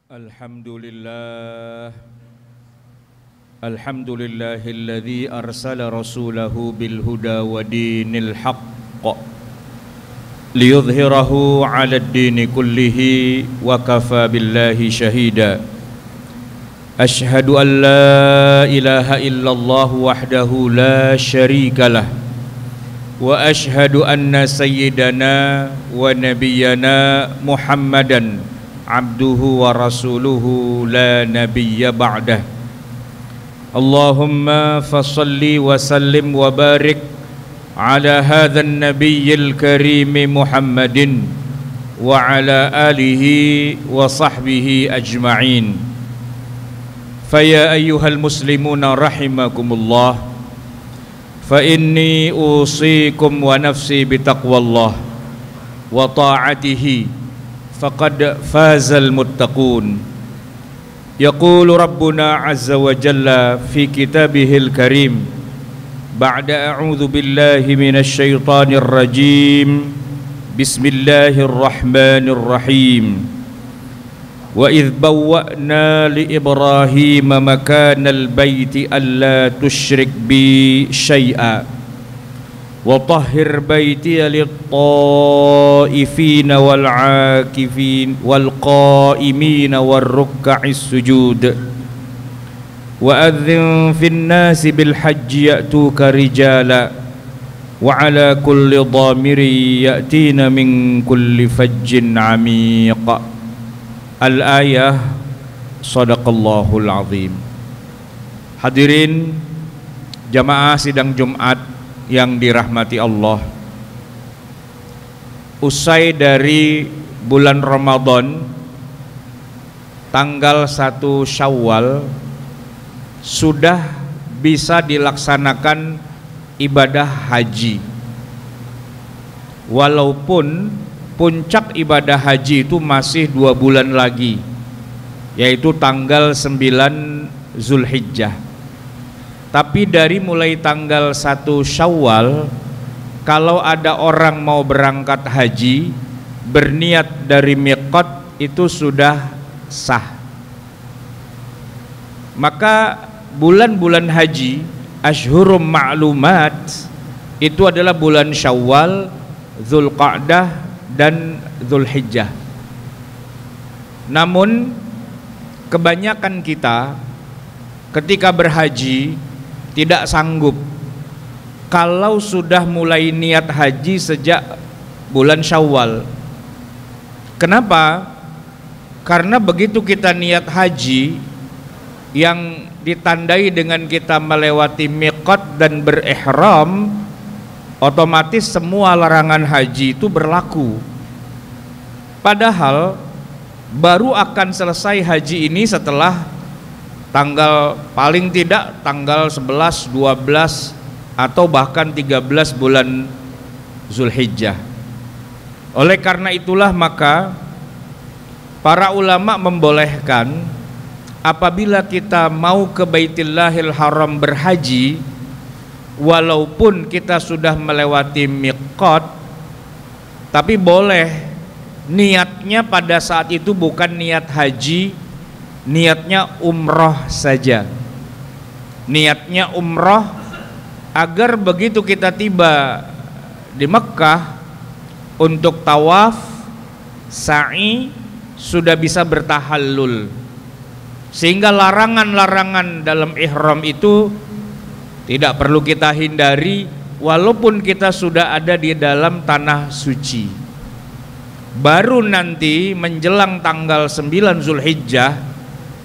Alhamdulillah Alhamdulillahilladzi arsala rasulahu bil huda wa dinil haqq liyudhhirahu 'ala ad-dini kullihi wa kafa billahi shahida. Ashhadu an la ilaha illallah wahdahu la syarika lah wa ashhadu anna sayyidana wa nabiyyana Muhammadan abduhu wa rasuluhu la nabiyya ba'dah. Allahumma fasalli wa sallim wa barik ala hadzal nabiyyil karim Muhammadin wa ala alihi wa sahbihi ajma'in. Faya ayyuhal muslimuna rahimakumullah, fa inni usikum wa nafsi bitaqwallah wa ta'atihi faqad fazal muttaqun. Yaqulu rabbuna azza wa jalla fi kitabihil karim ba'da a'udzu billahi minasy syaithanir rajim. Bismillahirrahmanirrahim. Wa idh bawwa'na li Ibrahima makanal baiti alla tusyrik bi syai'a wa tahhir baitiya lit-taifina wal-'akifin wal-qa'imina war-ruk'is sujud wa adzin fin-nasi bil hajji ya'tuka rijala wa 'ala kulli dhamirin ya'tina min kulli fajjin 'amiq. Al-ayah. Shadaqallahul azim. Hadirin jamaah sidang Jumat yang dirahmati Allah, usai dari bulan Ramadan, tanggal 1 Syawal sudah bisa dilaksanakan ibadah haji. Walaupun puncak ibadah haji itu masih 2 bulan lagi, yaitu tanggal 9 Zulhijjah. Tapi dari mulai tanggal 1 Syawal, kalau ada orang mau berangkat haji berniat dari miqat itu sudah sah. Maka bulan-bulan haji Ashhurum Ma'lumat itu adalah bulan Syawal, Dzulqa'dah dan Dzulhijjah. Namun kebanyakan kita ketika berhaji tidak sanggup kalau sudah mulai niat haji sejak bulan Syawal. Kenapa? Karena begitu kita niat haji yang ditandai dengan kita melewati miqat dan berihram, otomatis semua larangan haji itu berlaku. Padahal baru akan selesai haji ini setelah tanggal paling tidak tanggal 11, 12 atau bahkan 13 bulan Zulhijjah. Oleh karena itulah maka para ulama membolehkan apabila kita mau ke Baitillahil Haram berhaji, walaupun kita sudah melewati miqat, tapi boleh niatnya pada saat itu bukan niat haji, niatnya umroh saja. Niatnya umroh agar begitu kita tiba di Mekkah untuk tawaf, sa'i sudah bisa bertahallul, sehingga larangan-larangan dalam ihram itu tidak perlu kita hindari walaupun kita sudah ada di dalam tanah suci. Baru nanti menjelang tanggal 9 Zulhijjah,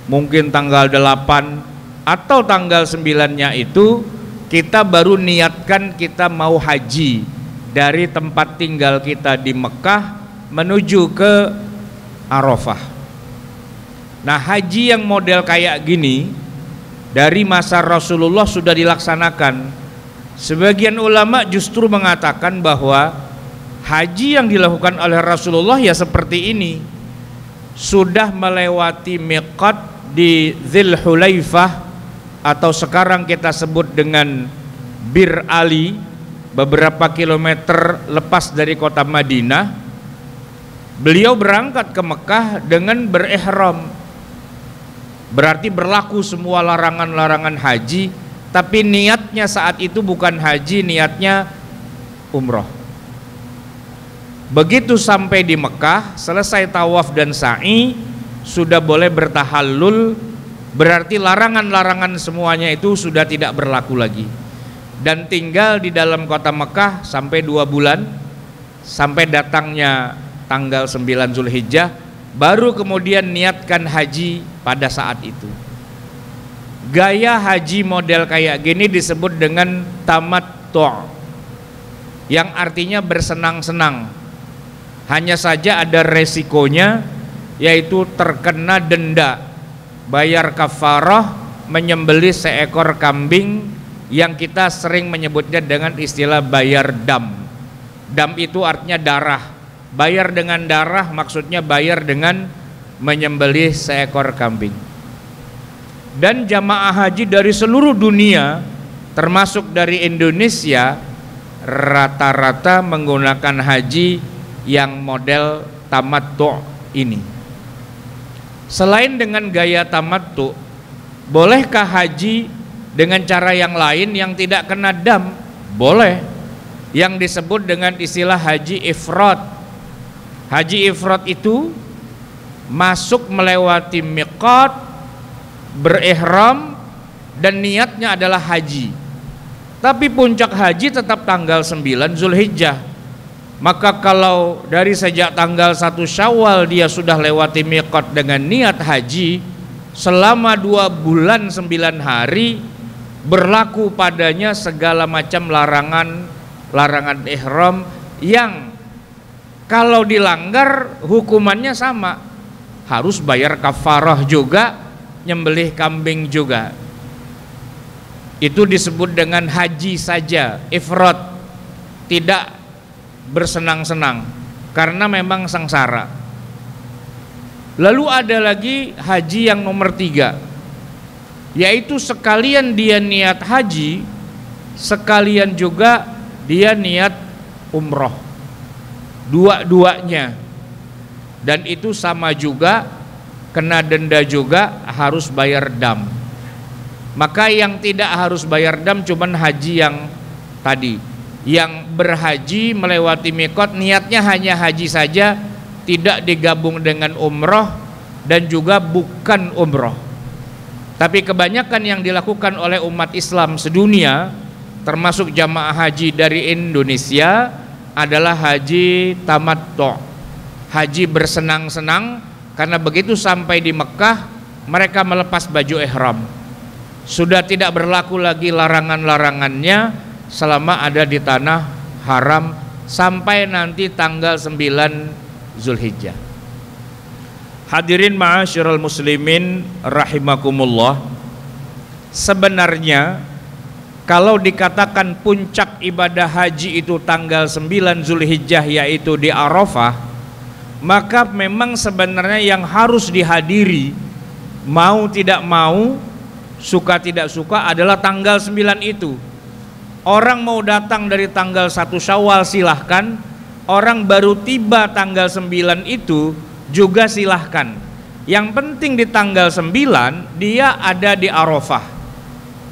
mungkin tanggal 8 atau tanggal 9-nya itu kita baru niatkan kita mau haji dari tempat tinggal kita di Mekah menuju ke Arafah. Nah, haji yang model kayak gini dari masa Rasulullah sudah dilaksanakan. Sebagian ulama justru mengatakan bahwa haji yang dilakukan oleh Rasulullah ya seperti ini, sudah melewati miqat di Dzul Hulaifah atau sekarang kita sebut dengan Bir Ali, beberapa kilometer lepas dari kota Madinah. Beliau berangkat ke Mekah dengan berihram, Berarti berlaku semua larangan-larangan haji, tapi niatnya saat itu bukan haji, niatnya umroh. Begitu sampai di Mekah, selesai tawaf dan sa'i, sudah boleh bertahallul, berarti larangan-larangan semuanya itu sudah tidak berlaku lagi. Dan tinggal di dalam kota Mekah sampai 2 bulan, sampai datangnya tanggal 9 Zulhijjah, baru kemudian niatkan haji pada saat itu. Gaya haji model kayak gini disebut dengan tamattu', yang artinya bersenang-senang. Hanya saja ada resikonya, yaitu terkena denda, bayar kafarah, menyembelih seekor kambing yang kita sering menyebutnya dengan istilah bayar dam. Dam itu artinya darah. Bayar dengan darah maksudnya bayar dengan menyembelih seekor kambing. Dan jamaah haji dari seluruh dunia, termasuk dari Indonesia, rata-rata menggunakan haji yang model tamattu' ini. Selain dengan gaya tamattu', bolehkah haji dengan cara yang lain yang tidak kena dam? Boleh. Yang disebut dengan istilah haji ifrad. Haji ifrad itu masuk melewati miqat, berihram, dan niatnya adalah haji. Tapi puncak haji tetap tanggal 9 Zulhijjah. Maka kalau dari sejak tanggal 1 Syawal dia sudah lewati miqat dengan niat haji, selama 2 bulan 9 hari berlaku padanya segala macam larangan ihram yang kalau dilanggar hukumannya sama, harus bayar kafarah juga, nyembelih kambing juga. Itu disebut dengan haji saja, ifrad, tidak bersenang-senang karena memang sengsara. Lalu ada lagi haji yang nomor 3, yaitu sekalian dia niat haji, sekalian juga dia niat umroh, dua-duanya. Dan itu sama juga, kena denda juga, harus bayar dam. Maka yang tidak harus bayar dam cuman haji yang tadi, yang berhaji melewati miqat, niatnya hanya haji saja, tidak digabung dengan umroh dan juga bukan umroh. Tapi kebanyakan yang dilakukan oleh umat Islam sedunia, termasuk jamaah haji dari Indonesia, adalah haji tamattu', haji bersenang-senang, karena begitu sampai di Mekah mereka melepas baju ihram. Sudah tidak berlaku lagi larangan-larangannya selama ada di tanah haram sampai nanti tanggal 9 Zulhijjah. Hadirin ma'asyiral muslimin rahimakumullah, sebenarnya kalau dikatakan puncak ibadah haji itu tanggal 9 Zulhijjah, yaitu di Arafah, maka memang sebenarnya yang harus dihadiri, mau tidak mau, suka tidak suka, adalah tanggal 9 itu. Orang mau datang dari tanggal 1 Syawal silahkan, orang baru tiba tanggal 9 itu juga silahkan. Yang penting di tanggal 9 dia ada di Arafah,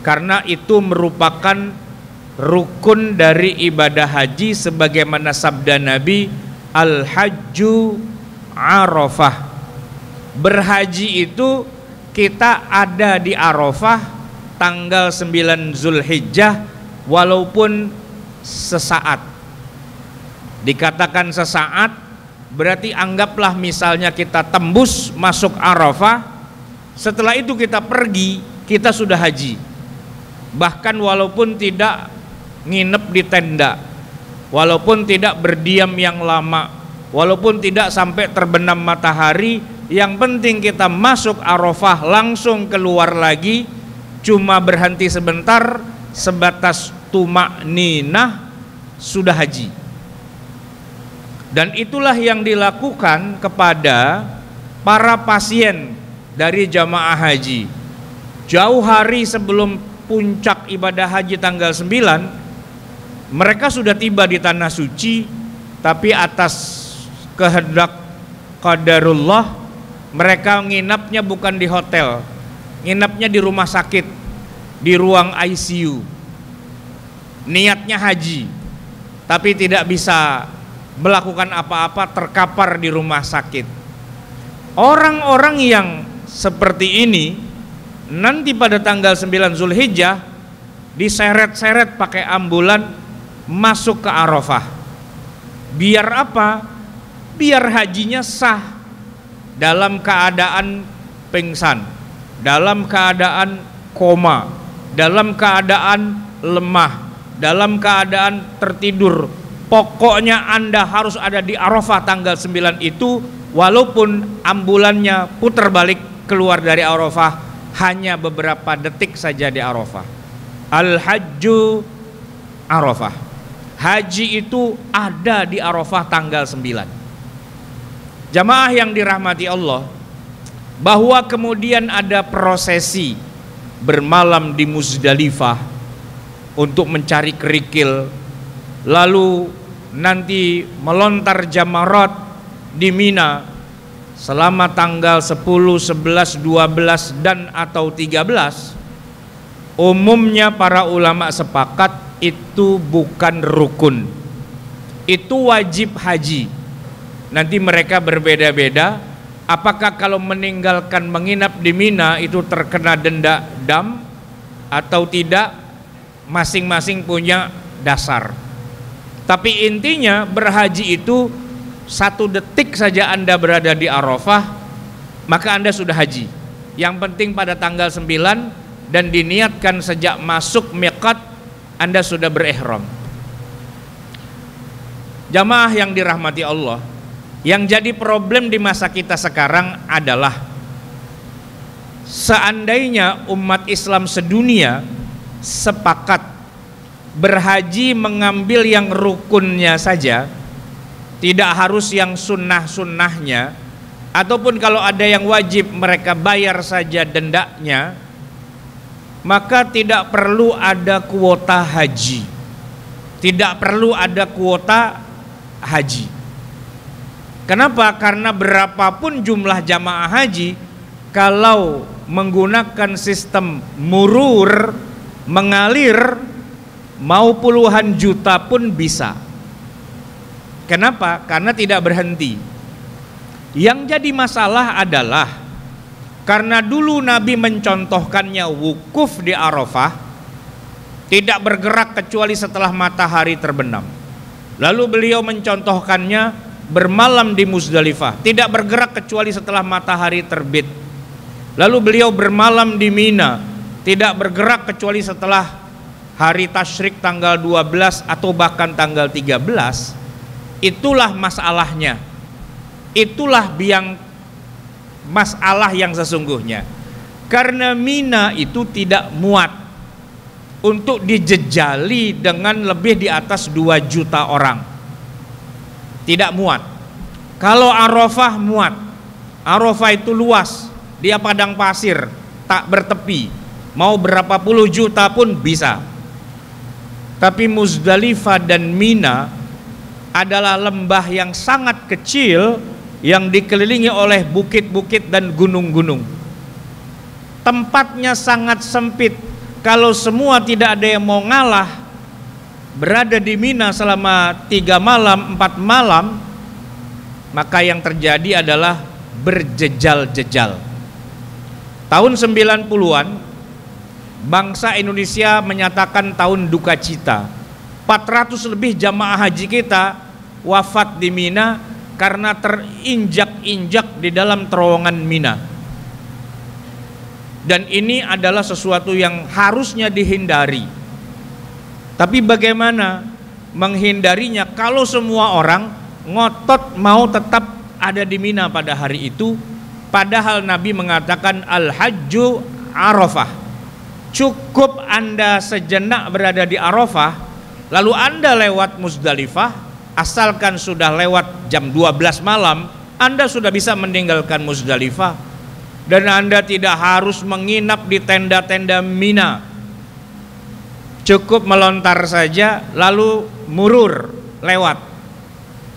karena itu merupakan rukun dari ibadah haji sebagaimana sabda Nabi, al-hajju Arafah. Berhaji itu kita ada di Arafah tanggal 9 Zulhijjah, walaupun sesaat. Dikatakan sesaat berarti anggaplah misalnya kita tembus masuk Arafah, setelah itu kita pergi, kita sudah haji. Bahkan walaupun tidak nginep di tenda, walaupun tidak berdiam yang lama, walaupun tidak sampai terbenam matahari, yang penting kita masuk Arafah langsung keluar lagi, cuma berhenti sebentar, sebatas tumakninah, sudah haji. Dan itulah yang dilakukan kepada para pasien dari jamaah haji. Jauh hari sebelum puncak ibadah haji tanggal 9, mereka sudah tiba di tanah suci, tapi atas kehendak qadarullah mereka nginapnya bukan di hotel, nginapnya di rumah sakit, di ruang ICU, niatnya haji tapi tidak bisa melakukan apa-apa, terkapar di rumah sakit. Orang-orang yang seperti ini nanti pada tanggal 9 Zulhijjah diseret-seret pakai ambulan masuk ke Arafah. Biar apa? Biar hajinya sah dalam keadaan pingsan, dalam keadaan koma, dalam keadaan lemah, dalam keadaan tertidur. Pokoknya Anda harus ada di Arafah tanggal 9 itu, walaupun ambulannya putar balik keluar dari Arafah hanya beberapa detik saja di Arafah. Al-Hajju Arafah. Haji itu ada di Arafah tanggal 9. Jamaah yang dirahmati Allah, bahwa kemudian ada prosesi bermalam di Muzdalifah untuk mencari kerikil, lalu nanti melontar jamarat di Mina selama tanggal 10, 11, 12 dan atau 13. Umumnya para ulama sepakat itu bukan rukun, itu wajib haji. Nanti mereka berbeda-beda, apakah kalau meninggalkan menginap di Mina itu terkena denda dam atau tidak, masing-masing punya dasar. Tapi intinya berhaji itu 1 detik saja Anda berada di Arafah, maka Anda sudah haji. Yang penting pada tanggal 9 dan diniatkan sejak masuk miqat Anda sudah berihram. Jamaah yang dirahmati Allah, yang jadi problem di masa kita sekarang adalah seandainya umat Islam sedunia sepakat berhaji mengambil yang rukunnya saja, tidak harus yang sunnah-sunnahnya, ataupun kalau ada yang wajib mereka bayar saja dendanya, maka tidak perlu ada kuota haji, tidak perlu ada kuota haji. Kenapa? Karena berapapun jumlah jamaah haji, kalau menggunakan sistem murur, mengalir, mau puluhan juta pun bisa. Kenapa? Karena tidak berhenti. Yang jadi masalah adalah karena dulu Nabi mencontohkannya wukuf di Arafah, tidak bergerak kecuali setelah matahari terbenam. Lalu beliau mencontohkannya bermalam di Muzdalifah, tidak bergerak kecuali setelah matahari terbit. Lalu beliau bermalam di Mina, tidak bergerak kecuali setelah hari tasyrik tanggal 12 atau bahkan tanggal 13. Itulah masalahnya. Itulah masalah yang sesungguhnya. Karena Mina itu tidak muat untuk dijejali dengan lebih di atas 2 juta orang. Tidak muat. Kalau Arafah muat. Arafah itu luas, dia padang pasir, tak bertepi, mau berapa puluh juta pun bisa. Tapi Muzdalifah dan Mina adalah lembah yang sangat kecil yang dikelilingi oleh bukit-bukit dan gunung-gunung. Tempatnya sangat sempit. Kalau semua tidak ada yang mau ngalah, berada di Mina selama 3 malam 4 malam, maka yang terjadi adalah berjejal-jejal. Tahun 90-an bangsa Indonesia menyatakan tahun duka cita. 400 lebih jamaah haji kita wafat di Mina karena terinjak-injak di dalam terowongan Mina. Dan ini adalah sesuatu yang harusnya dihindari. Tapi bagaimana menghindarinya kalau semua orang ngotot mau tetap ada di Mina pada hari itu, padahal Nabi mengatakan Al-Hajju Arafah. Cukup Anda sejenak berada di Arafah, lalu Anda lewat Muzdalifah, asalkan sudah lewat jam 12 malam, Anda sudah bisa meninggalkan Muzdalifah dan Anda tidak harus menginap di tenda-tenda Mina. Cukup melontar saja lalu murur lewat.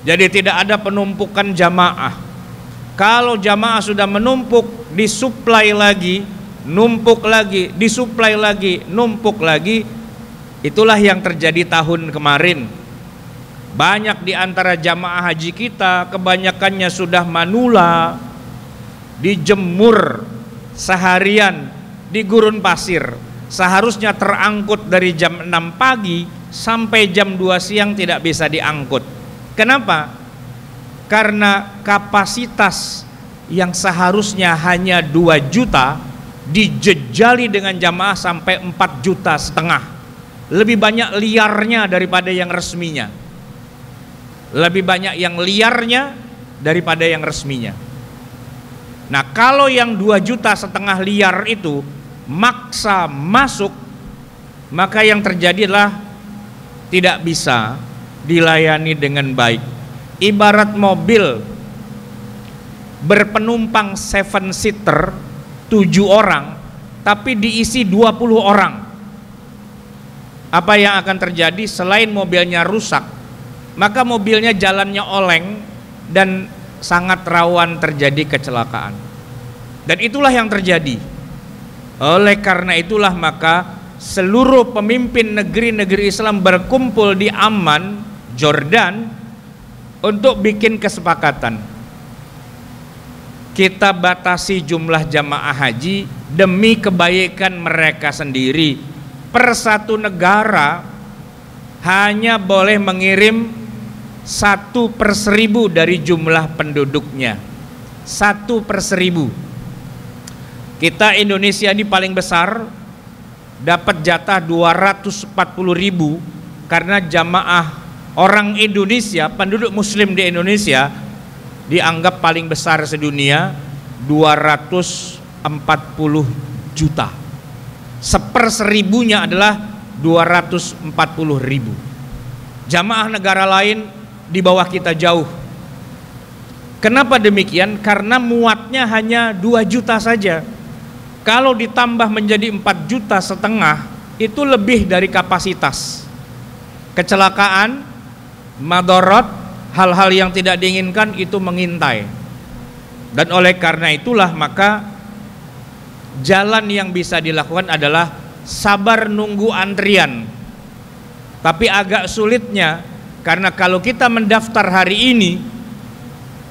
Jadi tidak ada penumpukan jamaah. Kalau jamaah sudah menumpuk, disuplai lagi numpuk lagi, disuplai lagi, numpuk lagi. Itulah yang terjadi tahun kemarin. Banyak di antara jamaah haji kita, kebanyakannya sudah manula, dijemur seharian di gurun pasir. Seharusnya terangkut dari jam 6 pagi sampai jam 2 siang tidak bisa diangkut. Kenapa? Karena kapasitas yang seharusnya hanya 2 juta dijejali dengan jamaah sampai 4,5 juta. Lebih banyak liarnya daripada yang resminya. Lebih banyak yang liarnya daripada yang resminya. Nah, kalau yang 2,5 juta liar itu maksa masuk, maka yang terjadi adalah tidak bisa dilayani dengan baik. Ibarat mobil berpenumpang 7-seater 7 orang tapi diisi 20 orang. Apa yang akan terjadi? Selain mobilnya rusak, maka mobilnya jalannya oleng dan sangat rawan terjadi kecelakaan. Dan itulah yang terjadi. Oleh karena itulah maka seluruh pemimpin negeri-negeri Islam berkumpul di Amman, Jordan, untuk bikin kesepakatan. Kita batasi jumlah jamaah haji demi kebaikan mereka sendiri. Per satu negara hanya boleh mengirim 1/1000 dari jumlah penduduknya. 1/1000. Kita Indonesia ini paling besar, dapat jatah 240.000 karena jamaah orang Indonesia, penduduk muslim di Indonesia dianggap paling besar sedunia, 240 juta. 1/1000-nya adalah 240.000. Jamaah negara lain di bawah kita jauh. Kenapa demikian? Karena muatnya hanya 2 juta saja. Kalau ditambah menjadi 4,5 juta, itu lebih dari kapasitas. Kecelakaan, madorot, hal-hal yang tidak diinginkan itu mengintai. Dan oleh karena itulah maka jalan yang bisa dilakukan adalah sabar nunggu antrian. Tapi agak sulitnya, karena kalau kita mendaftar hari ini,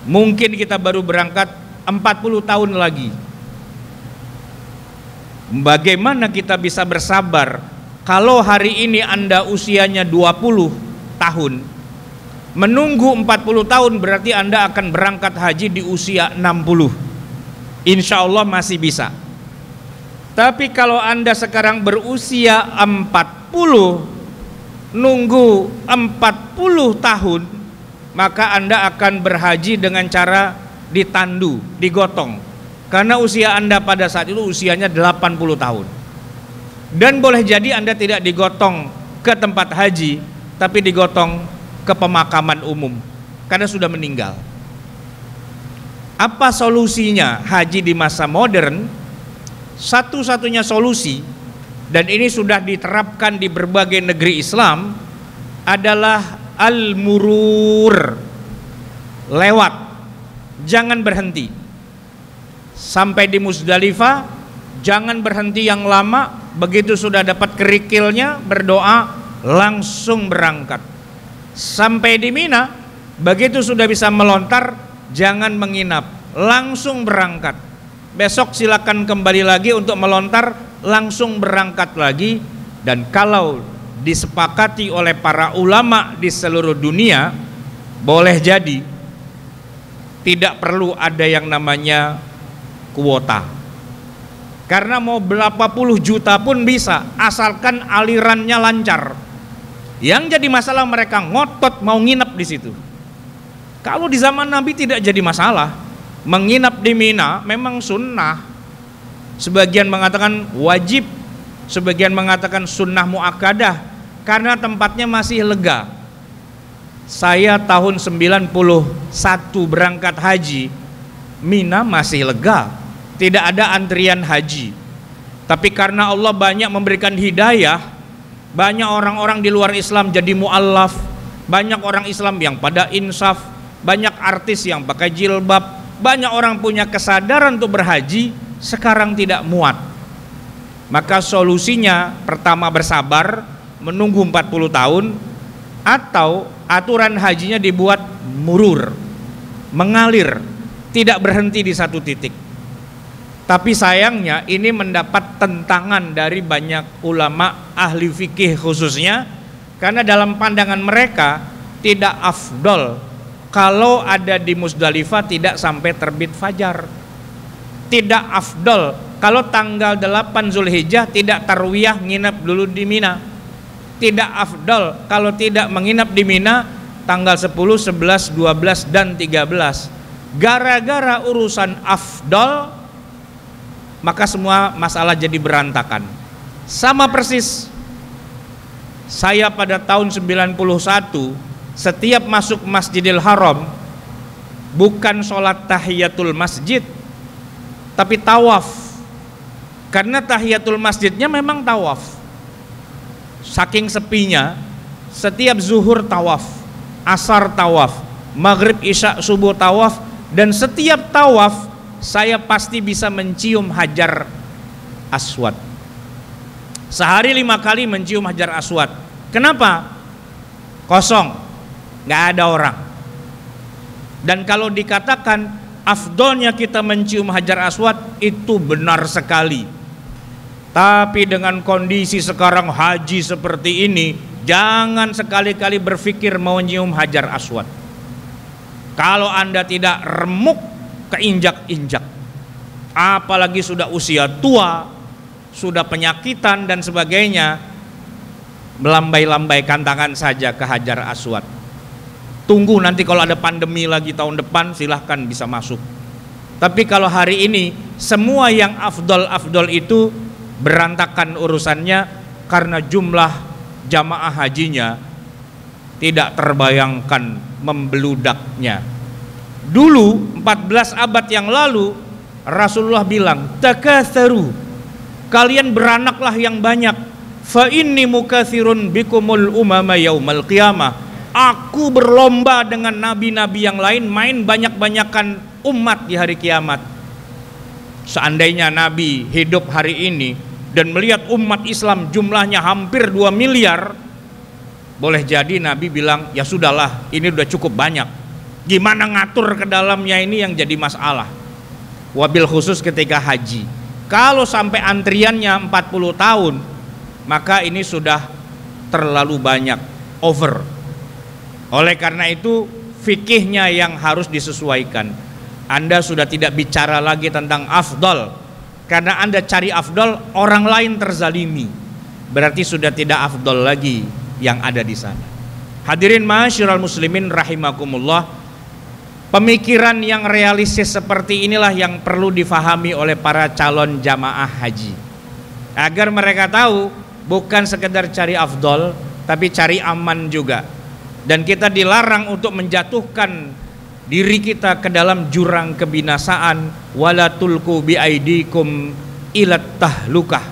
mungkin kita baru berangkat 40 tahun lagi. Bagaimana kita bisa bersabar kalau hari ini Anda usianya 20 tahun, menunggu 40 tahun berarti Anda akan berangkat haji di usia 60. Insya Allah masih bisa. Tapi kalau Anda sekarang berusia 40, nunggu 40 tahun, maka Anda akan berhaji dengan cara ditandu, digotong. Karena usia Anda pada saat itu usianya 80 tahun. Dan boleh jadi Anda tidak digotong ke tempat haji, tapi digotong ke pemakaman umum karena sudah meninggal. Apa solusinya haji di masa modern? Satu-satunya solusi, dan ini sudah diterapkan di berbagai negeri Islam, adalah al-murur, lewat, jangan berhenti. Sampai di Musdalifah jangan berhenti yang lama, begitu sudah dapat kerikilnya berdoa langsung berangkat. Sampai di Mina, begitu sudah bisa melontar jangan menginap, langsung berangkat. Besok silakan kembali lagi untuk melontar, langsung berangkat lagi. Dan kalau disepakati oleh para ulama di seluruh dunia, boleh jadi tidak perlu ada yang namanya kuota, karena mau berapa puluh juta pun bisa, asalkan alirannya lancar. Yang jadi masalah mereka ngotot mau nginep di situ. Kalau di zaman Nabi tidak jadi masalah, menginap di Mina memang sunnah. Sebagian mengatakan wajib, sebagian mengatakan sunnah muakkadah, karena tempatnya masih lega. Saya tahun 91 berangkat haji, Mina masih lega, tidak ada antrian haji. Tapi karena Allah banyak memberikan hidayah, banyak orang-orang di luar Islam jadi mu'allaf, banyak orang Islam yang pada insaf, banyak artis yang pakai jilbab, banyak orang punya kesadaran untuk berhaji, sekarang tidak muat. Maka solusinya pertama bersabar menunggu 40 tahun, atau aturan hajinya dibuat murur, mengalir, tidak berhenti di satu titik. Tapi sayangnya ini mendapat tentangan dari banyak ulama ahli fikih khususnya, karena dalam pandangan mereka tidak afdol kalau ada di Musdalifah tidak sampai terbit fajar. Tidak afdol kalau tanggal 8 Zulhijjah tidak tarwiyah nginap dulu di Mina. Tidak afdol kalau tidak menginap di Mina tanggal 10, 11, 12 dan 13. Gara-gara urusan afdol maka semua masalah jadi berantakan. Sama persis saya pada tahun 91 setiap masuk Masjidil Haram bukan sholat tahiyatul masjid tapi tawaf, karena tahiyatul masjidnya memang tawaf. Saking sepinya, setiap zuhur tawaf, asar tawaf, maghrib, isya, subuh tawaf, dan setiap tawaf saya pasti bisa mencium Hajar Aswad. Sehari 5 kali mencium Hajar Aswad. Kenapa? Kosong, nggak ada orang. Dan kalau dikatakan afdolnya kita mencium Hajar Aswad, itu benar sekali. Tapi dengan kondisi sekarang haji seperti ini, jangan sekali-kali berpikir mau nyium Hajar Aswad. Kalau Anda tidak remuk, keinjak-injak, apalagi sudah usia tua, sudah penyakitan dan sebagainya, melambai-lambaikan tangan saja ke Hajar Aswad. Tunggu nanti kalau ada pandemi lagi tahun depan, silahkan bisa masuk. Tapi kalau hari ini semua yang afdol itu berantakan urusannya karena jumlah jamaah hajinya tidak terbayangkan membeludaknya. Dulu 14 abad yang lalu Rasulullah bilang, takatsaru, kalian beranaklah yang banyak, fa inni mukatsirun bikumul umama yaumal qiyamah. Aku berlomba dengan nabi-nabi yang lain main banyak-banyakan umat di hari kiamat. Seandainya Nabi hidup hari ini dan melihat umat Islam jumlahnya hampir 2 miliar, boleh jadi Nabi bilang, ya sudahlah, ini udah cukup banyak. Gimana ngatur ke dalamnya ini yang jadi masalah. Wabil khusus ketika haji, kalau sampai antriannya 40 tahun, maka ini sudah terlalu banyak, over. Oleh karena itu fikihnya yang harus disesuaikan. Anda sudah tidak bicara lagi tentang afdol, karena Anda cari afdol, orang lain terzalimi, berarti sudah tidak afdol lagi yang ada di sana. Hadirin ma'asyiral muslimin rahimakumullah, pemikiran yang realistis seperti inilah yang perlu difahami oleh para calon jamaah haji, agar mereka tahu bukan sekedar cari afdol, tapi cari aman juga. Dan kita dilarang untuk menjatuhkan diri kita ke dalam jurang kebinasaan. Wala tulqu biaidikum ilat tahlukah.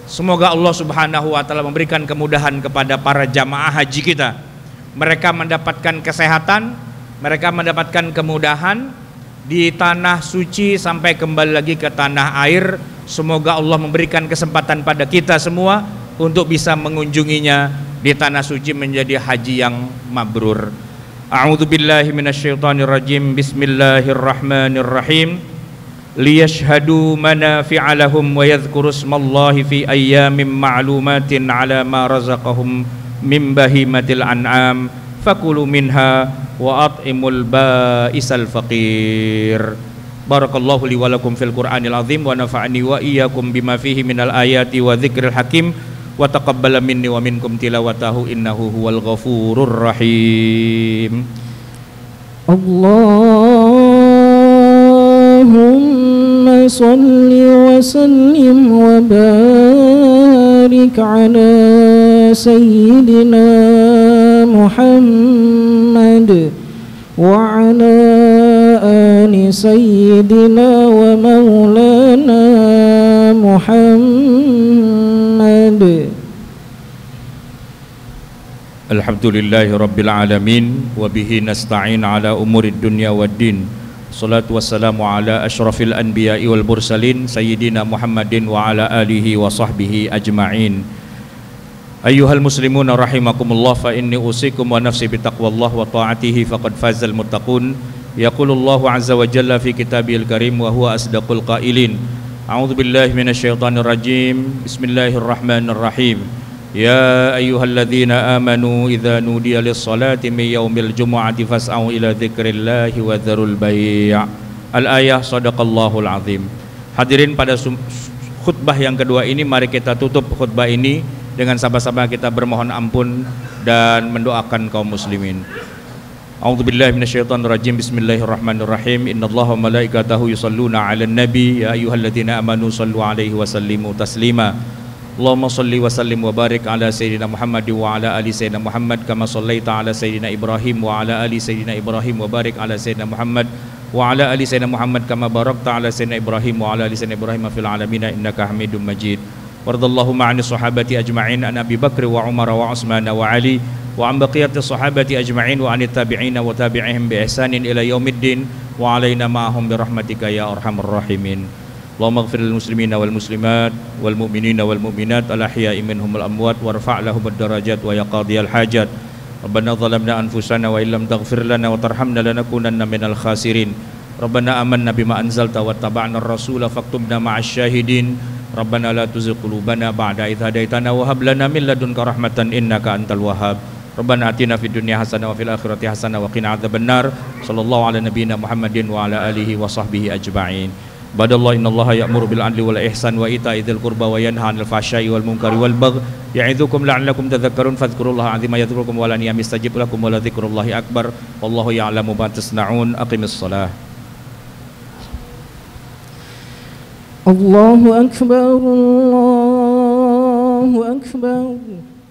Semoga Allah Subhanahu wa taala memberikan kemudahan kepada para jamaah haji kita. Mereka mendapatkan kesehatan, mereka mendapatkan kemudahan di tanah suci sampai kembali lagi ke tanah air. Semoga Allah memberikan kesempatan pada kita semua untuk bisa mengunjunginya di tanah suci menjadi haji yang mabrur. A'udzu billahi minasyaitonir rajim. Bismillahirrahmanirrahim. Liyashhadu manafi'a lahum wa yadhkuru ismallahi fi ayyamin ma'lumatin 'ala ma razaqahum min bahimatil an'am fakulu minha wa at'imul ba'isal faqir. Barakallahu li wa lakum fil Qur'anil azim wa nafa'ani wa iyyakum bima fihi minal ayati wa dzikril hakim wa taqabbala minni wa minkum tilawatahu innahu huwal ghafurur rahim. Allahumma salli wa sallim wa barik ala sayyidina Muhammad wa ala ali sayyidina wa maulana Muhammad. Alhamdulillahi rabbil alamin wa bihi nasta'in ala umurid dunya waddin Salatu wassalamu ala asyrafil anbiya'i wal mursalin Sayyidina Muhammadin wa ala alihi wa sahbihi ajma'in. Ayyuhal muslimuna rahimakumullah, fa inni usikum wa nafsi bitaqwallah wa ta'atihi faqad fazal muttaqun. Yaqulullahu azza wa jalla fi kitabihil karim wa huwa asdaqul qailin. A'udzu billahi minasyaitonir rajim. Bismillahirrahmanirrahim. Ya ayyuhalladzina amanu idza nudiya lis-salati min yaumil jumu'ati fas'au ila dzikrillahi wa dzarul bai'. Al-ayah, shadaqallahul azim. Hadirin, pada khutbah yang kedua ini mari kita tutup khutbah ini dengan sama-sama kita bermohon ampun dan mendoakan kaum muslimin. A'udzubillahi minasyaitonirrajim. Bismillahirrahmanirrahim. Innallaha wa malaikatahu yusholluna 'alan nabi ya ayyuhalladzina amanu shallu 'alaihi wa sallimu taslima. Allahumma shalli wa sallim wa barik ala sayyidina Muhammad wa ala ali sayyidina Muhammad kama shallaita ala sayyidina Ibrahim wa ala ali sayyidina Ibrahim wa barik ala sayyidina Muhammad wa ala ali sayyidina Muhammad kama barakta ala sayyidina Ibrahim wa ala ali sayyidina Ibrahim fil alamin innaka Hamidum Majid. Wardallahu ma'ani sahabati ajma'in an Abi Bakr wa Umar wa Utsman wa Ali wa an baqiyati sahabati ajma'in wa anit tabi'in wa tabi'ihim bi ihsanin ila yaumiddin wa alaina ma'ahum bi rahmatika ya arhamar rahimin. Allahumma ighfir lil muslimina wal muslimat wal mu'minina wal mu'minat al ahya'i minhum wal amwat warfa' lahum ad-darajat wa ya qadiyal hajat. Rabbana zalamna anfusana wa illam taghfir lana wa tarhamna lanakunanna minal khasirin. Rabbana amanna bima anzalta wa taba'na ar-rasula faktubna ma'asy syahidin. Rabbana la tuzigh qulubana ba'da idh hadaitana wa hab lana min ladunka rahmatan innaka antal wahhab. Rabbana atina fid dunya hasanah wa fil akhirati hasanah wa qina adzabannar. Sallallahu ala nabiyyina Muhammadin wa ala alihi wa sahbihi ajma'in. Badallah innallaha ya'muru bil 'adli wal ihsan wa ita'i dzil qurba wa yanha 'anil fahsya'i wal munkari wal baghi ya'idzukum la'allakum tadhakkarun fadhkurullaha 'azima yadhkurukum wa la yastajib lakum wa la dzikrullahi akbar wallahu ya'lamu ma tasna'un. Aqimis shalah. Allahu akbar, Allahu akbar.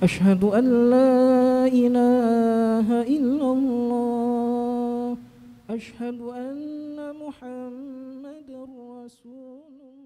Asyhadu an la ilaha illallah. Asyhadu anna Muhammadar Rasulullah.